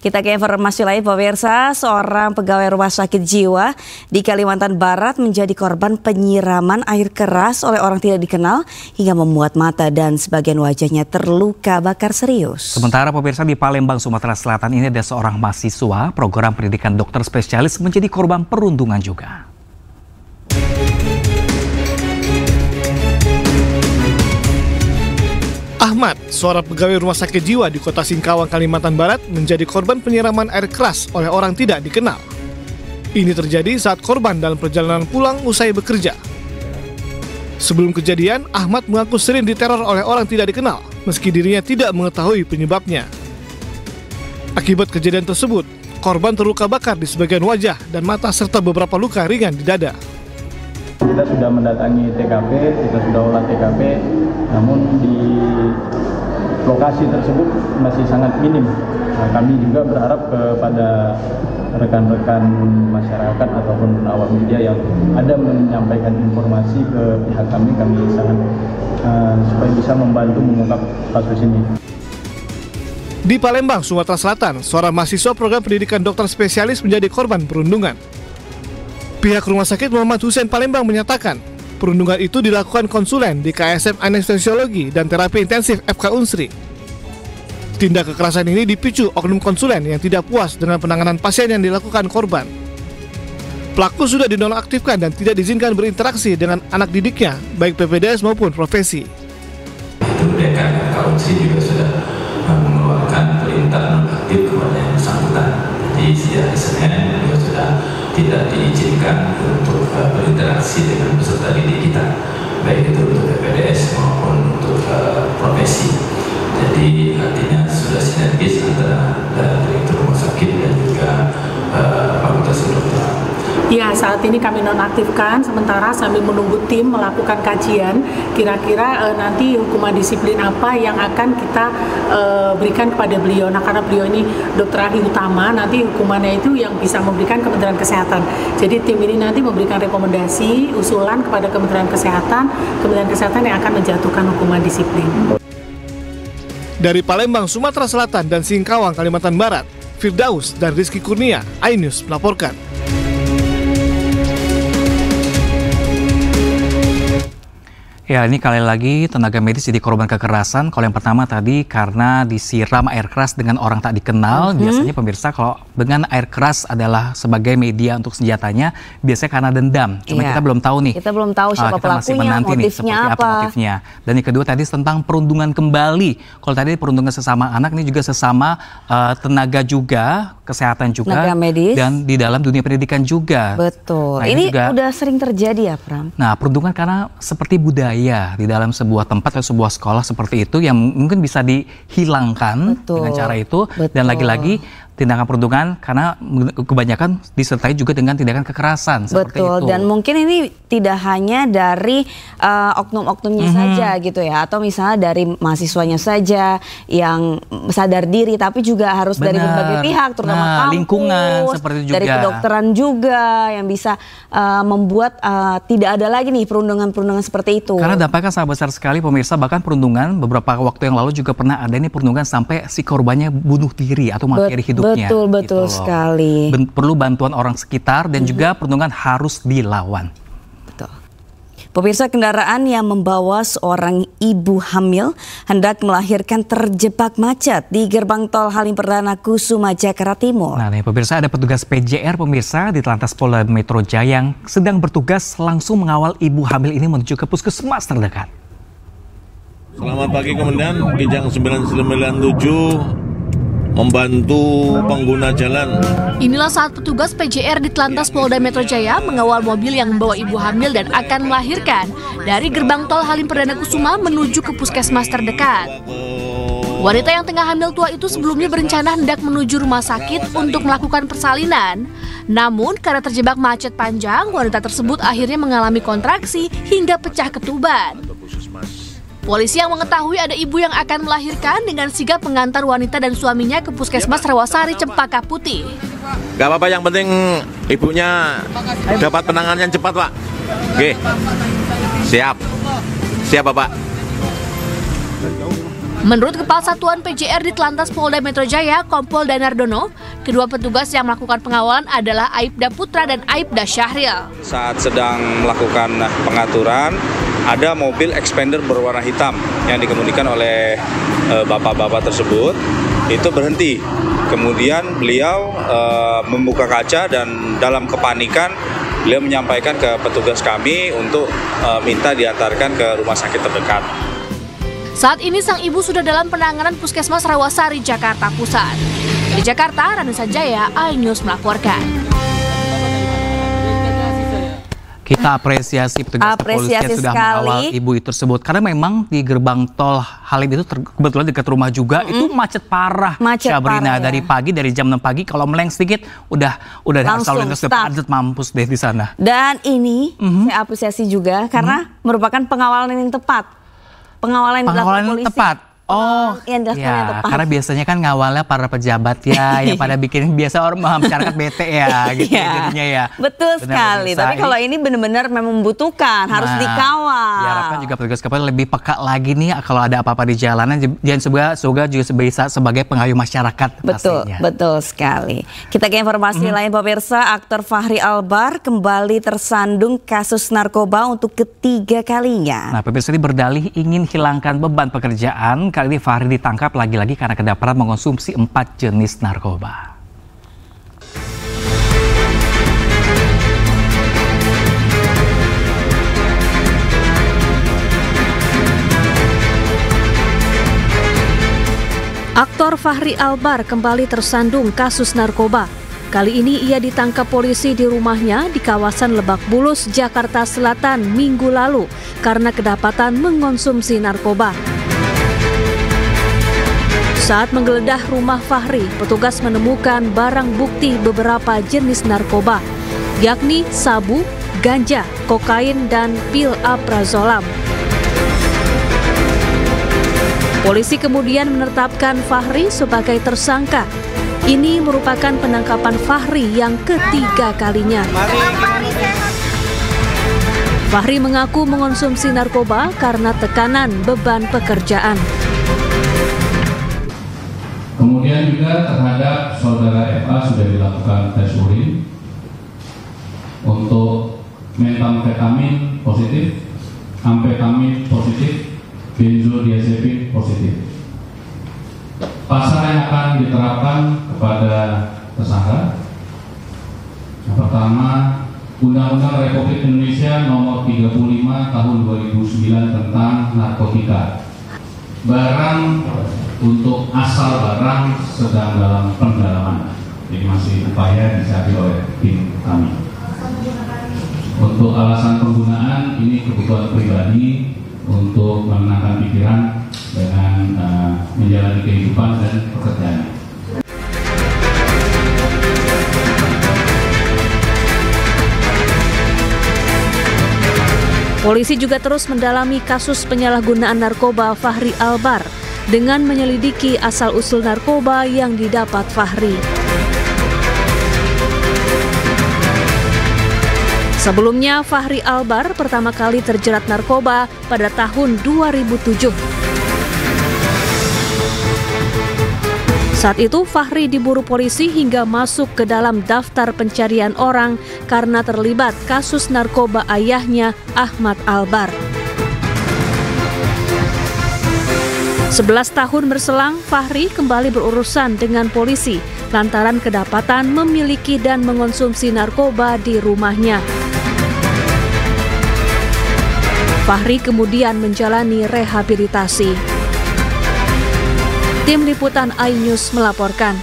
Kita ke informasi lain, pemirsa. Seorang pegawai rumah sakit jiwa di Kalimantan Barat menjadi korban penyiraman air keras oleh orang tidak dikenal hingga membuat mata dan sebagian wajahnya terluka bakar serius. Sementara pemirsa, di Palembang, Sumatera Selatan ini ada seorang mahasiswa program pendidikan dokter spesialis menjadi korban perundungan juga. Ahmad, seorang pegawai rumah sakit jiwa di kota Singkawang, Kalimantan Barat, menjadi korban penyiraman air keras oleh orang tidak dikenal. Ini terjadi saat korban dalam perjalanan pulang usai bekerja. Sebelum kejadian, Ahmad mengaku sering diteror oleh orang tidak dikenal, meski dirinya tidak mengetahui penyebabnya. Akibat kejadian tersebut, korban terluka bakar di sebagian wajah dan mata serta beberapa luka ringan di dada. Kita sudah mendatangi TKP, kita sudah olah TKP, namun di lokasi tersebut masih sangat minim. Nah, kami juga berharap kepada rekan-rekan masyarakat ataupun awak media yang ada menyampaikan informasi ke pihak kami sangat supaya bisa membantu mengungkap kasus ini. Di Palembang, Sumatera Selatan, seorang mahasiswa program pendidikan dokter spesialis menjadi korban perundungan. Pihak Rumah Sakit Muhammad Hussein Palembang menyatakan perundungan itu dilakukan konsulen di KSM Anestesiologi dan Terapi Intensif FK Unsri. Tindak kekerasan ini dipicu oknum konsulen yang tidak puas dengan penanganan pasien yang dilakukan korban. Pelaku sudah dinonaktifkan dan tidak diizinkan berinteraksi dengan anak didiknya, baik PPDS maupun profesi. Itu Dekan FK Unsri juga sudah mengeluarkan perintah nonaktif kepada yang bersangkutan. Jadi sejak Senin juga sudah tidak diizinkan untuk berinteraksi dengan peserta didik kita, baik itu untuk PPDS maupun untuk profesi. Jadi artinya sudah sinergis antara direktur rumah sakit dan juga fakultas kedokteran. Ya, saat ini kami nonaktifkan sementara sambil menunggu tim melakukan kajian kira-kira nanti hukuman disiplin apa yang akan kita berikan kepada beliau. Nah, karena beliau ini dokter ahli utama, nanti hukumannya itu yang bisa memberikan Kementerian Kesehatan. Jadi tim ini nanti memberikan rekomendasi, usulan kepada Kementerian Kesehatan yang akan menjatuhkan hukuman disiplin. Dari Palembang, Sumatera Selatan dan Singkawang, Kalimantan Barat, Firdaus dan Rizky Kurnia, iNews melaporkan. Ya, ini kali lagi tenaga medis jadi korban kekerasan. Kalau yang pertama tadi karena disiram air keras dengan orang tak dikenal. Biasanya pemirsa kalau dengan air keras adalah sebagai media untuk senjatanya, biasanya karena dendam. Cuma kita belum tahu nih. Kita belum tahu siapa kita masih pelakunya, menanti nih seperti apa motifnya. Dan yang kedua tadi tentang perundungan kembali. Kalau tadi perundungan sesama anak, ini juga sesama tenaga juga, kesehatan juga, tenaga medis, dan di dalam dunia pendidikan juga. Betul. Nah, ini juga udah sering terjadi ya, Pram? Nah, perundungan karena seperti budaya di dalam sebuah tempat atau sebuah sekolah seperti itu yang mungkin bisa dihilangkan dengan cara itu. Dan lagi-lagi tindakan perundungan karena kebanyakan disertai juga dengan tindakan kekerasan seperti itu. Dan mungkin ini tidak hanya dari oknum-oknumnya saja gitu ya, atau misalnya dari mahasiswanya saja yang sadar diri, tapi juga harus dari berbagai pihak, terutama kampus, lingkungan seperti itu juga. Dari kedokteran juga yang bisa membuat tidak ada lagi nih perundungan-perundungan seperti itu. Karena dampaknya sangat besar sekali pemirsa, bahkan perundungan beberapa waktu yang lalu juga pernah ada ini perundungan sampai si korbannya bunuh diri atau mengakhiri hidupnya. Betul gitu sekali. Perlu bantuan orang sekitar dan juga perundungan harus dilawan. Betul. Pemirsa, kendaraan yang membawa seorang ibu hamil hendak melahirkan terjebak macet di gerbang tol Halim Perdana Kusuma, Jakarta Timur. Nah nih pemirsa, ada petugas PJR pemirsa di Telantas Polda Metro Jaya yang sedang bertugas langsung mengawal ibu hamil ini menuju ke puskesmas terdekat. Selamat pagi Komandan, Kijang 997 membantu pengguna jalan. Inilah saat petugas PJR di Telantas Polda Metro Jaya mengawal mobil yang membawa ibu hamil dan akan melahirkan dari gerbang tol Halim Perdana Kusuma menuju ke puskesmas terdekat. Wanita yang tengah hamil tua itu sebelumnya berencana hendak menuju rumah sakit untuk melakukan persalinan. Namun karena terjebak macet panjang, wanita tersebut akhirnya mengalami kontraksi hingga pecah ketuban. Polisi yang mengetahui ada ibu yang akan melahirkan dengan sigap mengantar wanita dan suaminya ke puskesmas Rawasari Cempaka Putih. Gak apa-apa, yang penting ibunya dapat penanganan yang cepat, Pak. Oke, siap. Siap, Bapak. Menurut Kepala Satuan PJR di Telantas Polda Metro Jaya, Kompol Danardono, kedua petugas yang melakukan pengawalan adalah Aibda Putra dan Aibda Syahril. Saat sedang melakukan pengaturan, ada mobil expander berwarna hitam yang dikemudikan oleh bapak-bapak tersebut, itu berhenti. Kemudian beliau membuka kaca dan dalam kepanikan beliau menyampaikan ke petugas kami untuk minta diantarkan ke rumah sakit terdekat. Saat ini sang ibu sudah dalam penanganan Puskesmas Rawasari, Jakarta Pusat. Di Jakarta, Rani Sanjaya, iNews melaporkan. Kita apresiasi petugas kepolisian sudah mengawal ibu itu tersebut, karena memang di gerbang tol Halim itu kebetulan dekat rumah juga itu macet parah. Sabrina, ya. Dari jam 6 pagi kalau meleng sedikit udah harus lalu lintas padat mampus deh di sana. Dan ini saya apresiasi juga karena merupakan pengawalan yang tepat. Pengawalan yang tepat. Oh, ya, karena biasanya kan ngawalnya para pejabat ya, yang pada bikin biasa orang masyarakat bete ya, gitu jadinya ya. Betul sekali. Tapi kalau ini benar-benar memang membutuhkan, harus dikawal. Diharapkan juga petugas kepolisian lebih peka lagi nih kalau ada apa-apa di jalanan, dan semoga juga bisa sebagai pengayu masyarakat. Betul, betul sekali. Kita ke informasi lain, pemirsa. Aktor Fachri Albar kembali tersandung kasus narkoba untuk ketiga kalinya. Nah, pemirsa ini berdalih ingin hilangkan beban pekerjaan. Kali ini Fachri ditangkap lagi-lagi karena kedapatan mengonsumsi 4 jenis narkoba. Aktor Fachri Albar kembali tersandung kasus narkoba. Kali ini ia ditangkap polisi di rumahnya di kawasan Lebak Bulus, Jakarta Selatan Minggu lalu karena kedapatan mengonsumsi narkoba. Saat menggeledah rumah Fachri, petugas menemukan barang bukti beberapa jenis narkoba, yakni sabu, ganja, kokain, dan pil aprazolam. Polisi kemudian menetapkan Fachri sebagai tersangka. Ini merupakan penangkapan Fachri yang ketiga kalinya. Fachri mengaku mengonsumsi narkoba karena tekanan beban pekerjaan. Kemudian juga terhadap saudara FA sudah dilakukan tes urin untuk metamfetamin positif, amfetamin positif, benzodiazepin positif. Pasal yang akan diterapkan kepada tersangka, yang pertama, Undang-Undang Republik Indonesia Nomor 35 Tahun 2009 tentang narkotika. Barang untuk asal barang sedang dalam pendalaman, jadi masih upaya dicari oleh tim kami. Untuk alasan penggunaan ini kebutuhan pribadi untuk menenangkan pikiran dengan menjalani kehidupan dan pekerjaan. Polisi juga terus mendalami kasus penyalahgunaan narkoba Fachri Albar dengan menyelidiki asal-usul narkoba yang didapat Fachri. Sebelumnya, Fachri Albar pertama kali terjerat narkoba pada tahun 2007. Saat itu, Fachri diburu polisi hingga masuk ke dalam daftar pencarian orang karena terlibat kasus narkoba ayahnya, Ahmad Albar. 11 tahun berselang, Fachri kembali berurusan dengan polisi lantaran kedapatan memiliki dan mengonsumsi narkoba di rumahnya. Fachri kemudian menjalani rehabilitasi. Tim Liputan iNews melaporkan.